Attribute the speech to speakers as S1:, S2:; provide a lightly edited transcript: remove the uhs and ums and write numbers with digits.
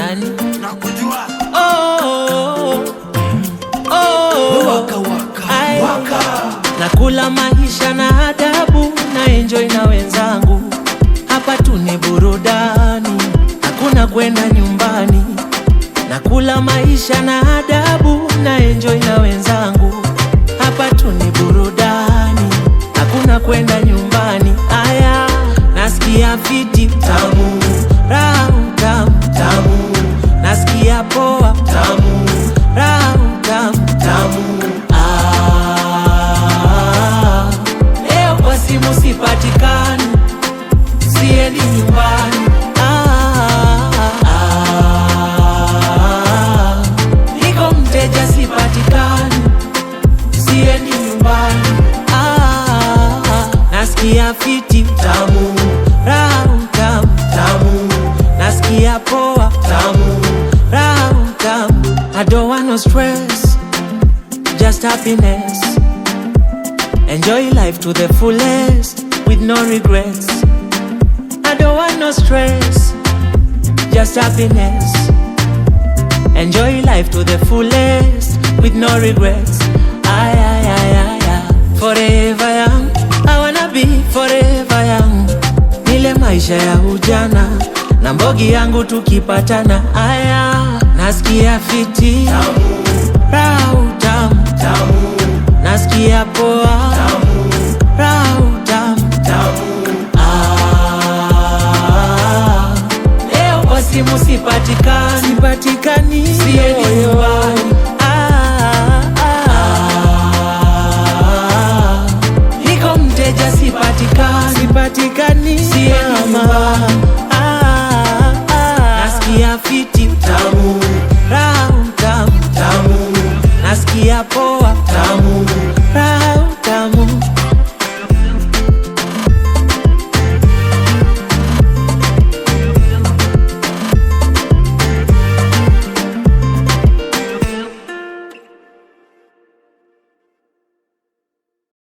S1: nani?
S2: Nakujua.
S1: Waka waka. Nakula maisha na adabu, na enjoy na wenzangu. Hapa tu ni burudani, hakuna kwenda nyumbani. Nakula maisha na adabu, na enjoy na wenzangu. Hapa tu ni burudani, hakuna kwenda nyumbani. Aya, nasikia fiti tamu, raha tamu tamu, nasikia poa tamu, raha tamu tamu. Leo kwa simu sipatikani, siendi nyumbani. Niko mteja sipatikani, siendi nyumbani. Nasikia fiti tamu, raha tamu tamu, nasikia poa tamu, raha tamu. I don't want no stress, just happiness. Enjoy life to the fullest, with no regrets. I don't want no stress, just happiness. Enjoy life to the fullest, with no regrets. Forever young, I wanna be forever young. Nile maisha ya ujana, na mbogi yangu tukipatana. Aya, nasikia fiti tamu, raha tamu tamu, nasikia poa tamu, raha tamu tamu. Leo kwa simu sipatikani, siendi nyumbani. Niko mteja sipatikani, siendi nyumbani. Nasikia fiti tamu, raha tamu tamu, nasikia poa tamu.